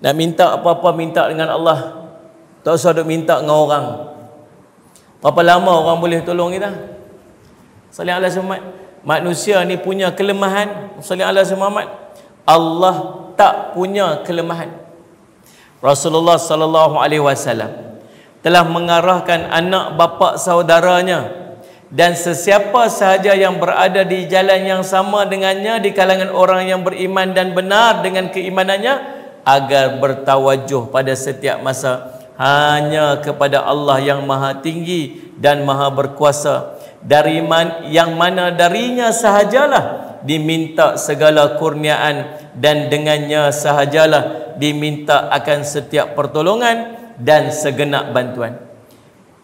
Nak minta apa-apa, minta dengan Allah. Tak usah duk minta dengan orang. Berapa lama orang boleh tolong kita? Salih ala Muhammad. Manusia ni punya kelemahan. Salih ala Muhammad. Allah tak punya kelemahan. Rasulullah sallallahu alaihi wasallam telah mengarahkan anak bapa saudaranya dan sesiapa sahaja yang berada di jalan yang sama dengannya di kalangan orang yang beriman dan benar dengan keimanannya agar bertawajuh pada setiap masa hanya kepada Allah yang maha tinggi dan maha berkuasa, yang mana darinya sahajalah diminta segala kurniaan dan dengannya sahajalah diminta akan setiap pertolongan dan segenap bantuan.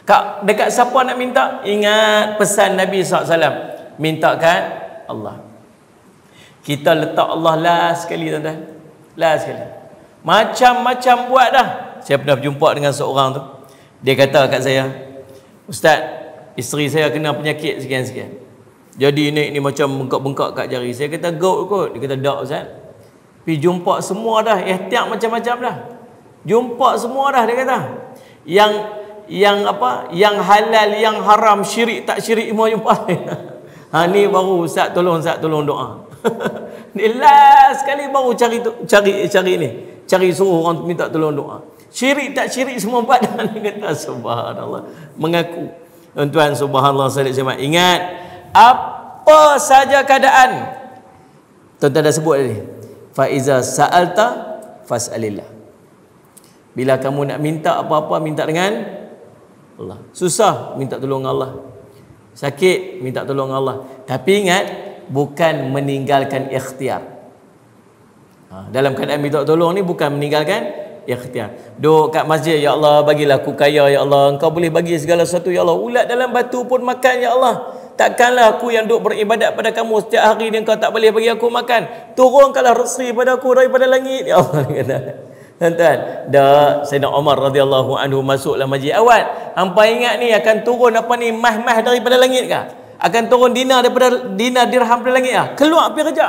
Kak, dekat siapa nak minta? Ingat pesan Nabi SAW, mintakan Allah. Kita letak Allah last sekali, tuan-tuan. Last sekali. Macam-macam buat dah. Saya pernah berjumpa dengan seorang tu. Dia kata kat saya, Ustaz, isteri saya kena penyakit sekian-sekian. Jadi ni macam bengkak-bengkak kat jari. Saya kata gout kot. Dia kata tak, Ustaz. Pergi jumpa semua dah, ihtiar macam-macam dah. Jumpa semua dah, dia kata. Yang apa? Yang halal, yang haram, syirik tak syirik semua jumpa. Ni baru Ustaz tolong doa. Ni last sekali baru cari ni. Cari suruh orang minta tolong doa. Syirik tak syirik semua buat dah. Dia kata subhanallah. Mengaku. Tuan-tuan subhanallah salih jemaah. Ingat, apa saja keadaan. Tuan-tuan dah sebut tadi. Fa iza sa'alta fas'alillah. Bila kamu nak minta apa-apa, minta dengan Allah. Susah, minta tolong Allah. Sakit, minta tolong Allah. Tapi ingat, bukan meninggalkan ikhtiar. Dalam keadaan minta tolong ni bukan meninggalkan ikhtiar. Duk kat masjid, ya Allah bagilah aku kaya, ya Allah Engkau boleh bagi segala sesuatu, ya Allah. Ulat dalam batu pun makan, ya Allah. Takkanlah aku yang duk beribadat pada kamu setiap hari ni Engkau tak boleh bagi aku makan. Turunkanlah rezeki pada aku daripada langit, ya Allah. Tuan-tuan, dah Sayyidina Umar radhiyallahu anhu masuklah masjid awal. Hampa ingat ni akan turun apa ni mah-mah daripada langit kah? Akan turun dinar dirham dari langit kah? Keluar pergi kerja.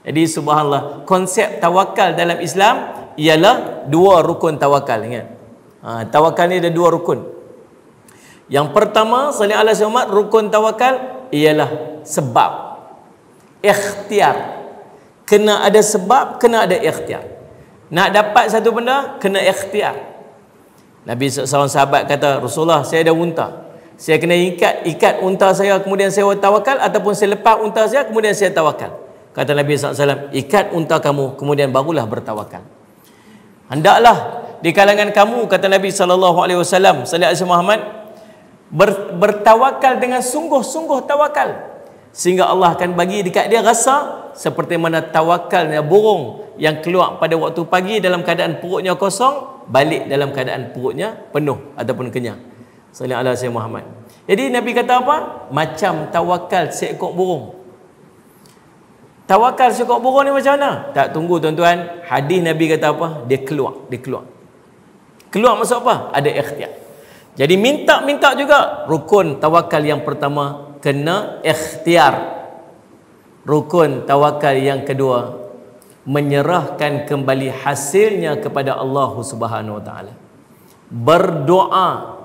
Jadi subhanallah, konsep tawakal dalam Islam ialah dua rukun tawakal. Ingat. Tawakal ni ada dua rukun. Yang pertama, salih ala Muhammad, rukun tawakal ialah sebab. Ikhtiar. Kena ada sebab, kena ada ikhtiar. Nak dapat satu benda, kena ikhtiar. Nabi seorang sahabat kata, Rasulullah, saya ada unta. Saya kena ikat unta saya, kemudian saya tawakal, ataupun saya lepas unta saya, kemudian saya tawakal. Kata Nabi SAW, ikat unta kamu, kemudian barulah bertawakal. Hendaklah di kalangan kamu, kata Nabi SAW, sallallahu alaihi Muhammad, bertawakal dengan sungguh-sungguh tawakal, sehingga Allah akan bagi dekat dia rasa seperti mana tawakalnya burung yang keluar pada waktu pagi dalam keadaan perutnya kosong, balik dalam keadaan perutnya penuh ataupun kenyang. Sallallahu alaihi Muhammad. Jadi Nabi kata apa? Macam tawakal seekor burung. Tawakal seekor burung ni macam mana? Tak tunggu tuan-tuan. Hadis Nabi kata apa? Dia keluar. Keluar maksud apa? Ada ikhtiar. Jadi minta juga. Rukun tawakal yang pertama, kena ikhtiar. Rukun tawakal yang kedua, menyerahkan kembali hasilnya kepada Allah Subhanahu wa taala. Berdoa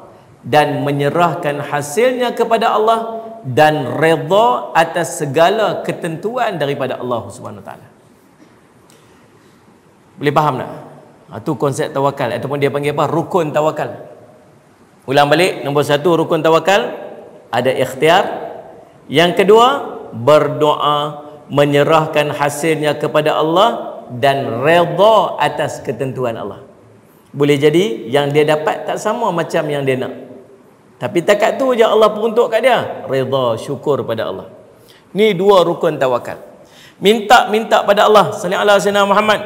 dan menyerahkan hasilnya kepada Allah dan redha atas segala ketentuan daripada Allah Subhanahu wa taala. Boleh faham tak? Itu konsep tawakal, ataupun dia panggil apa? Rukun tawakal. Ulang balik, nombor satu, rukun tawakal ada ikhtiar. Yang kedua, berdoa, menyerahkan hasilnya kepada Allah dan redha atas ketentuan Allah. Boleh jadi yang dia dapat tak sama macam yang dia nak, tapi takat tu je Allah peruntuk kat dia, redha, syukur pada Allah. Ni dua rukun tawakal. Minta pada Allah. Sallallahu alaihi wasallam Muhammad.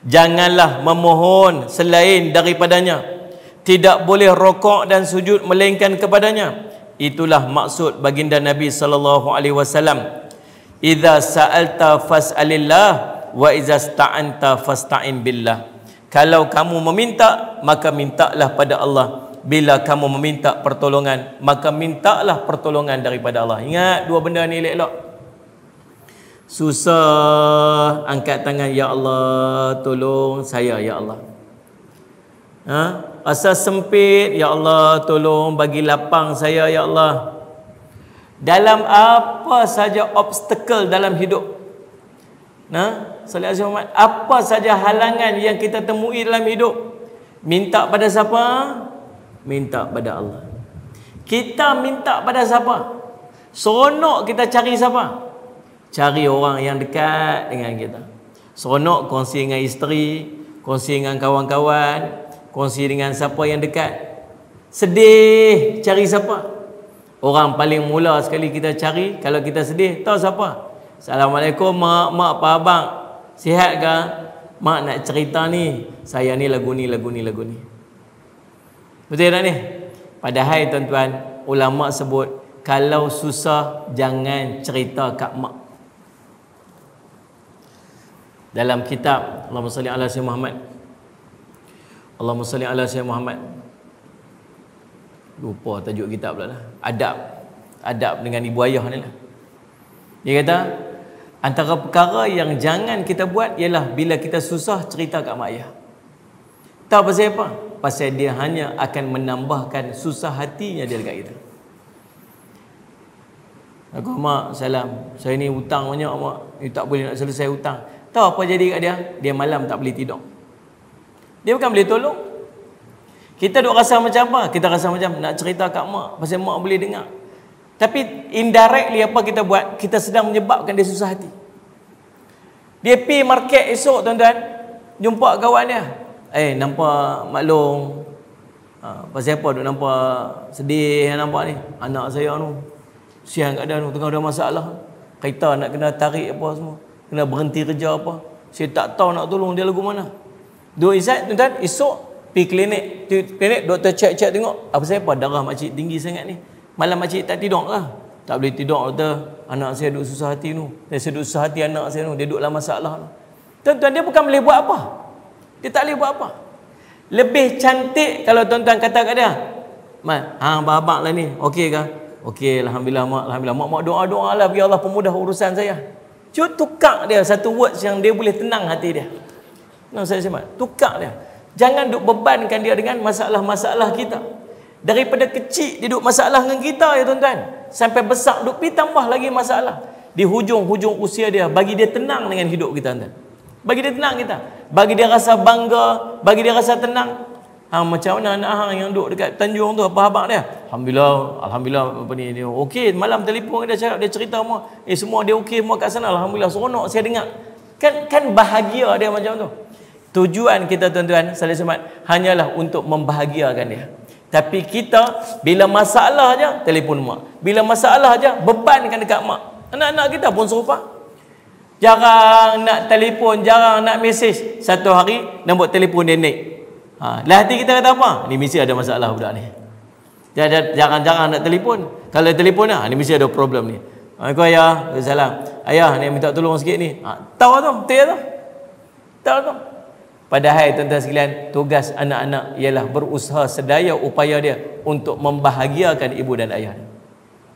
Janganlah memohon selain daripadanya. Tidak boleh rokok dan sujud melainkan kepadanya. Itulah maksud baginda Nabi sallallahu alaihi wasallam. Idza sa'alta fas'alillah wa idza sta'anta fasta'in billah. Kalau kamu meminta, maka mintalah pada Allah. Bila kamu meminta pertolongan, maka mintalah pertolongan daripada Allah. Ingat dua benda ni elok-elok. Susah, angkat tangan, ya Allah tolong saya ya Allah. Asa sempit, ya Allah tolong bagi lapang saya ya Allah. Dalam apa saja obstacle dalam hidup, apa saja halangan yang kita temui dalam hidup, minta pada siapa? Minta pada Allah. Kita minta pada siapa? Seronok kita cari siapa? Cari orang yang dekat dengan kita. Seronok kongsi dengan isteri, kongsi dengan kawan-kawan, kongsi dengan siapa yang dekat. Sedih, cari siapa? Orang paling mula sekali kita cari kalau kita sedih, tahu siapa? Assalamualaikum mak, pak abang, sihat ke? Mak nak cerita ni, saya ni lagu ni. Betul tak ni? Padahal tuan-tuan, ulama sebut kalau susah jangan cerita kat mak. Dalam kitab Allahumma salli ala sayyidina Muhammad, Allahumma salli ala sayyidina Muhammad, lupa tajuk kitab pula lah. Adab dengan ibu ayah ni lah. Dia kata antara perkara yang jangan kita buat ialah bila kita susah cerita kat mak ayah. Tahu pasal apa? Pasal dia hanya akan menambahkan susah hatinya dia dekat kita. Aku, mak salam, saya ni hutang banyak mak, ni tak boleh nak selesai hutang. Tahu apa jadi kat dia? Dia malam tak boleh tidur. Dia bukan boleh tolong. Kita duk rasa macam apa? Kita rasa macam nak cerita kat mak, pasal mak boleh dengar. Tapi indirectly apa kita buat? Kita sedang menyebabkan dia susah hati. Dia pergi market esok tuan-tuan, jumpa kawan dia. Nampak maklum, pasal apa duk nampak sedih nampak ni? Anak saya tu, siang keadaan tu, tengah ada masalah. Kereta nak kena tarik apa semua, kena berhenti kerja apa. Saya tak tahu nak tolong dia lagu mana. Duk isat tuan-tuan, esok pergi klinik, doktor cek tengok apa siapa darah makcik tinggi sangat ni. Malam makcik tak tidur lah. Tak boleh tidur doktor. Anak saya duk susah hati tu. Saya duk susah hati anak saya tu. Dia duk dalam masalah tu. Tuan-tuan, dia bukan boleh buat apa. Dia tak boleh buat apa. Lebih cantik kalau tuan-tuan kata kat dia, mak, abang lah ni, okey ke? Okey, alhamdulillah mak, alhamdulillah. Mak doa-doa lah biar Allah pemudah urusan saya. Cuba tukar dia satu words yang dia boleh tenang hati dia. Saya semak. Tukar dia. Jangan duk bebankan dia dengan masalah-masalah kita. Daripada kecil dia duk masalah dengan kita ya tuan-tuan, sampai besar duk pergi tambah lagi masalah. Di hujung-hujung usia dia, bagi dia tenang dengan hidup kita tuan-tuan. Bagi dia tenang kita. Bagi dia rasa bangga, bagi dia rasa tenang. Macam mana anak hang yang duk dekat Tanjung tu, apa habaq dia? Alhamdulillah apa ni dia. Okey, malam telefon dia cakap, dia cerita semua dia okey semua kat sana. Alhamdulillah, seronok saya dengar. Kan bahagia dia macam tu. Tujuan kita tuan-tuan salih semat hanyalah untuk membahagiakan dia. Tapi kita bila masalah aja telefon mak, bila masalah aja bebankan dekat mak. Anak-anak kita pun serupa. Jarang nak telefon, jarang nak mesej. Satu hari nombor telefon dia naik. Lah hati kita kata apa? Ni mesti ada masalah budak ni. Jarang-jarang nak telefon. Kalau telefon ni mesti ada problem ni. Assalamualaikum ayah, salam. Ayah ni minta tolong sikit ni. Tahu tu, betul tu. Tahu tu. Padahal tuan-tuan sekalian, tugas anak-anak ialah berusaha sedaya upaya dia untuk membahagiakan ibu dan ayah.